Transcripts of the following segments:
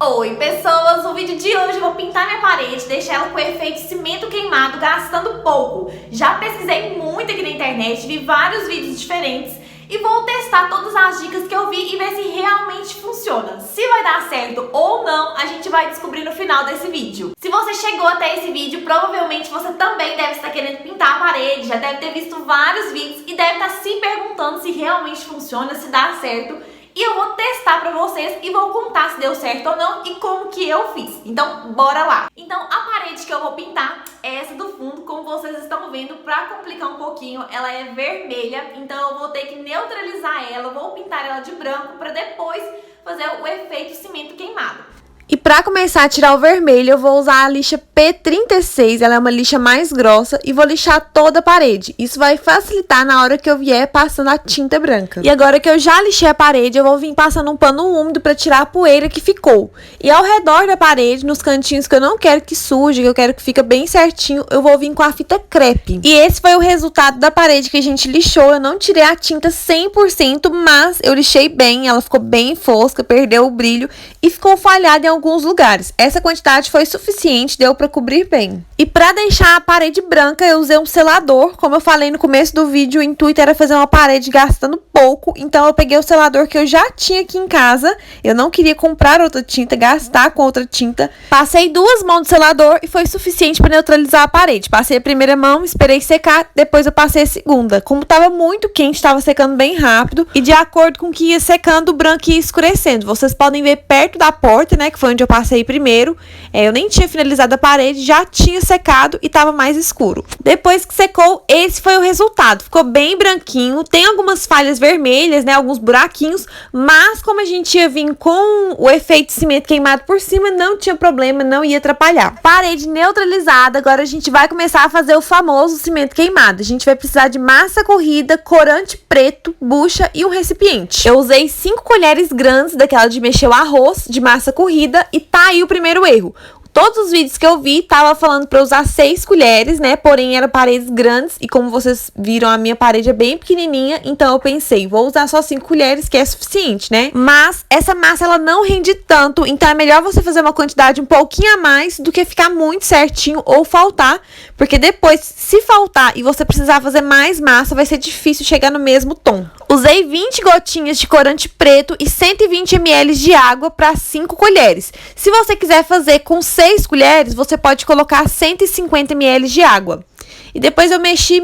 Oi pessoas, no vídeo de hoje eu vou pintar minha parede, deixar ela com efeito cimento queimado, gastando pouco. Já pesquisei muito aqui na internet, vi vários vídeos diferentes e vou testar todas as dicas que eu vi e ver se realmente funciona. Se vai dar certo ou não, a gente vai descobrir no final desse vídeo. Se você chegou até esse vídeo, provavelmente você também deve estar querendo pintar a parede, já deve ter visto vários vídeos e deve estar se perguntando se realmente funciona, se dá certo. E eu vou testar pra vocês e vou contar se deu certo ou não e como que eu fiz. Então, bora lá! Então, a parede que eu vou pintar é essa do fundo, como vocês estão vendo. Pra complicar um pouquinho, ela é vermelha, então eu vou ter que neutralizar ela, vou pintar ela de branco pra depois fazer o efeito cimento queimado. E para começar a tirar o vermelho, eu vou usar a lixa P36, ela é uma lixa mais grossa, e vou lixar toda a parede. Isso vai facilitar na hora que eu vier passando a tinta branca. E agora que eu já lixei a parede, eu vou vir passando um pano úmido para tirar a poeira que ficou. E ao redor da parede, nos cantinhos que eu não quero que suje, que eu quero que fique bem certinho, eu vou vir com a fita crepe. E esse foi o resultado da parede que a gente lixou. Eu não tirei a tinta 100%, mas eu lixei bem, ela ficou bem fosca, perdeu o brilho e ficou falhada em alguns lugares. Essa quantidade foi suficiente, deu para cobrir bem. E para deixar a parede branca, eu usei um selador. Como eu falei no começo do vídeo, o intuito era fazer uma parede gastando pouco, então eu peguei o selador que eu já tinha aqui em casa. Eu não queria comprar outra tinta, gastar com outra tinta. Passei 2 mãos de selador e foi suficiente para neutralizar a parede. Passei a primeira mão, esperei secar, depois eu passei a segunda. Como estava muito quente, estava secando bem rápido e de acordo com que ia secando, o branco ia escurecendo. Vocês podem ver perto da porta, né, que foi onde eu passei primeiro. Eu nem tinha finalizado a parede, já tinha secado e estava mais escuro. Depois que secou, esse foi o resultado. Ficou bem branquinho, tem algumas falhas vermelhas, né, alguns buraquinhos, mas como a gente ia vir com o efeito cimento queimado por cima, não tinha problema, não ia atrapalhar. Parede neutralizada, agora a gente vai começar a fazer o famoso cimento queimado. A gente vai precisar de massa corrida, corante preto, bucha e um recipiente. Eu usei 5 colheres grandes daquela de mexer o arroz de massa corrida e tá aí o primeiro erro. Todos os vídeos que eu vi tava falando para usar 6 colheres, né? Porém, eram paredes grandes e como vocês viram, a minha parede é bem pequenininha. Então, eu pensei, vou usar só 5 colheres, que é suficiente, né? Mas essa massa, ela não rende tanto. Então, é melhor você fazer uma quantidade um pouquinho a mais do que ficar muito certinho ou faltar. Porque depois, se faltar e você precisar fazer mais massa, vai ser difícil chegar no mesmo tom. Usei 20 gotinhas de corante preto e 120 ml de água para 5 colheres. Se você quiser fazer com 6 colheres, você pode colocar 150 ml de água. E depois eu mexi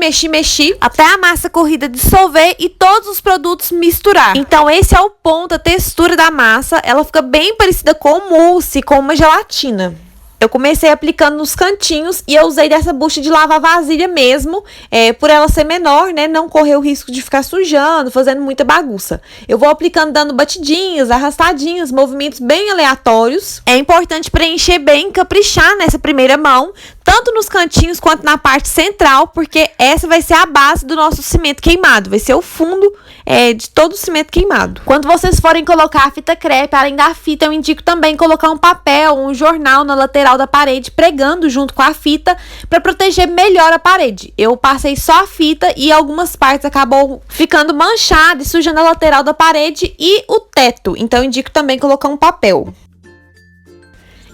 até a massa corrida dissolver e todos os produtos misturar. Então esse é o ponto, a textura da massa, ela fica bem parecida com mousse, com uma gelatina. Eu comecei aplicando nos cantinhos e eu usei dessa bucha de lavar vasilha mesmo, por ela ser menor, né, não correr o risco de ficar sujando, fazendo muita bagunça. Eu vou aplicando dando batidinhas, arrastadinhas, movimentos bem aleatórios. É importante preencher bem, caprichar nessa primeira mão, tanto nos cantinhos quanto na parte central, porque essa vai ser a base do nosso cimento queimado, vai ser o fundo de todo o cimento queimado. Quando vocês forem colocar a fita crepe, além da fita, eu indico também colocar um papel ou um jornal na lateral da parede, pregando junto com a fita, para proteger melhor a parede. Eu passei só a fita e algumas partes acabou ficando manchada e sujando a lateral da parede e o teto, então eu indico também colocar um papel.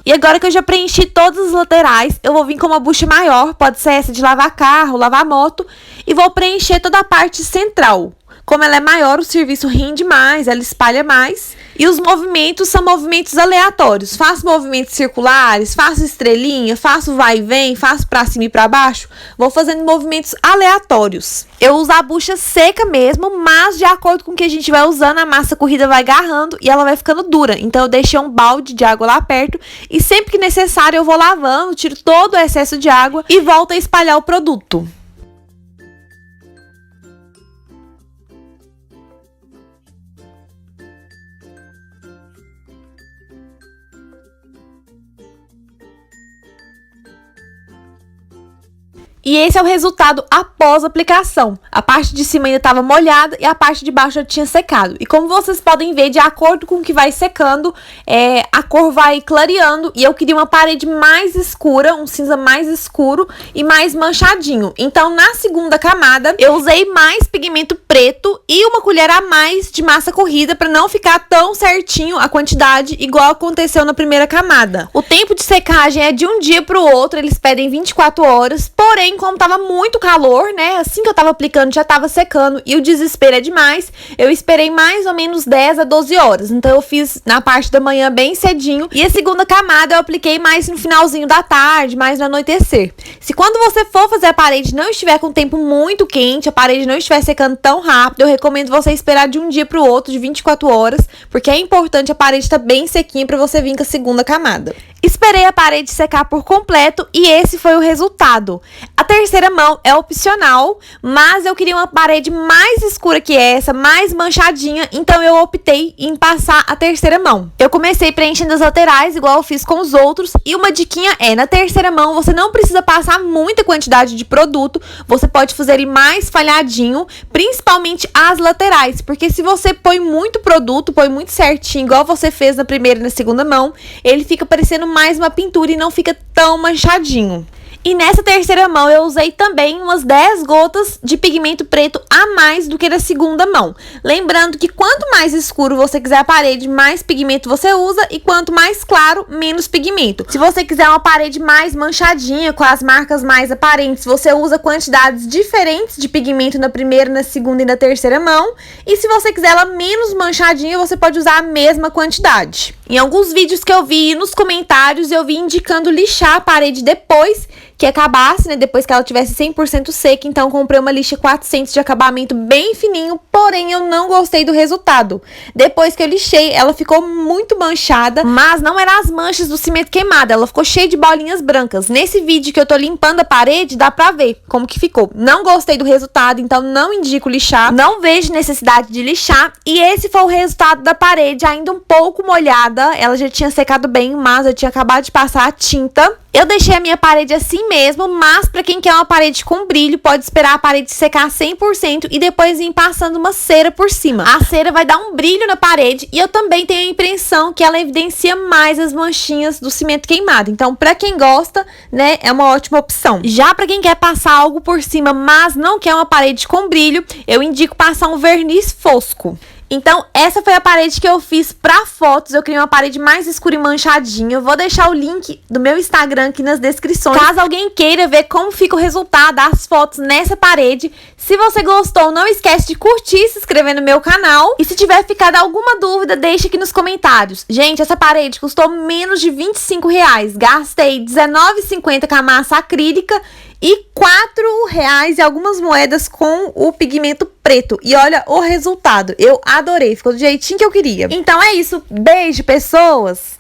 E agora que eu já preenchi todas as laterais, eu vou vir com uma bucha maior, pode ser essa de lavar carro, lavar moto, e vou preencher toda a parte central. Como ela é maior, o serviço rende mais, ela espalha mais. E os movimentos são movimentos aleatórios. Faço movimentos circulares, faço estrelinha, faço vai e vem, faço pra cima e pra baixo. Vou fazendo movimentos aleatórios. Eu uso a bucha seca mesmo, mas de acordo com o que a gente vai usando, a massa corrida vai agarrando e ela vai ficando dura. Então eu deixei um balde de água lá perto e sempre que necessário eu vou lavando, tiro todo o excesso de água e volto a espalhar o produto. E esse é o resultado após a aplicação. A parte de cima ainda estava molhada e a parte de baixo já tinha secado. E como vocês podem ver, de acordo com o que vai secando, a cor vai clareando. E eu queria uma parede mais escura, um cinza mais escuro e mais manchadinho. Então, na segunda camada, eu usei mais pigmento preto e uma colher a mais de massa corrida para não ficar tão certinho a quantidade igual aconteceu na primeira camada. O tempo de secagem é de um dia para o outro, eles pedem 24 horas, porém, como tava muito calor, né, assim que eu tava aplicando já tava secando e o desespero é demais, eu esperei mais ou menos 10 a 12 horas, então eu fiz na parte da manhã bem cedinho e a segunda camada eu apliquei mais no finalzinho da tarde, mais no anoitecer. Se quando você for fazer a parede não estiver com o tempo muito quente, a parede não estiver secando tão rápido, eu recomendo você esperar de um dia para o outro, de 24 horas, porque é importante a parede estar bem sequinha para você vir com a segunda camada. Esperei a parede secar por completo e esse foi o resultado. A terceira mão é opcional, mas eu queria uma parede mais escura que essa, mais manchadinha, então eu optei em passar a terceira mão. Eu comecei preenchendo as laterais, igual eu fiz com os outros, e uma diquinha é, na terceira mão você não precisa passar muita quantidade de produto, você pode fazer ele mais falhadinho, principalmente as laterais, porque se você põe muito produto, põe muito certinho, igual você fez na primeira e na segunda mão, ele fica parecendo mais uma pintura e não fica tão manchadinho. E nessa terceira mão eu usei também umas 10 gotas de pigmento preto a mais do que na segunda mão. Lembrando que quanto mais escuro você quiser a parede, mais pigmento você usa e quanto mais claro, menos pigmento. Se você quiser uma parede mais manchadinha, com as marcas mais aparentes, você usa quantidades diferentes de pigmento na primeira, na segunda e na terceira mão. E se você quiser ela menos manchadinha, você pode usar a mesma quantidade. Em alguns vídeos que eu vi nos comentários, eu vi indicando lixar a parede depois que acabasse, né, depois que ela tivesse 100% seca, então comprei uma lixa 400 de acabamento bem fininho, porém eu não gostei do resultado. Depois que eu lixei, ela ficou muito manchada, mas não eram as manchas do cimento queimado, ela ficou cheia de bolinhas brancas. Nesse vídeo que eu tô limpando a parede, dá pra ver como que ficou. Não gostei do resultado, então não indico lixar, não vejo necessidade de lixar, e esse foi o resultado da parede, ainda um pouco molhada, ela já tinha secado bem, mas eu tinha acabado de passar a tinta. Eu deixei a minha parede assim mesmo, mas para quem quer uma parede com brilho, pode esperar a parede secar 100% e depois vir passando uma cera por cima. A cera vai dar um brilho na parede e eu também tenho a impressão que ela evidencia mais as manchinhas do cimento queimado. Então, para quem gosta, né, é uma ótima opção. Já para quem quer passar algo por cima, mas não quer uma parede com brilho, eu indico passar um verniz fosco. Então, essa foi a parede que eu fiz pra fotos. Eu queria uma parede mais escura e manchadinha. Eu vou deixar o link do meu Instagram aqui nas descrições, caso alguém queira ver como fica o resultado das fotos nessa parede. Se você gostou, não esquece de curtir e se inscrever no meu canal. E se tiver ficado alguma dúvida, deixa aqui nos comentários. Gente, essa parede custou menos de R$25. Gastei R$19,50 com a massa acrílica e R$4 e algumas moedas com o pigmento preto. E olha o resultado. Eu adorei. Ficou do jeitinho que eu queria. Então é isso. Beijo, pessoas!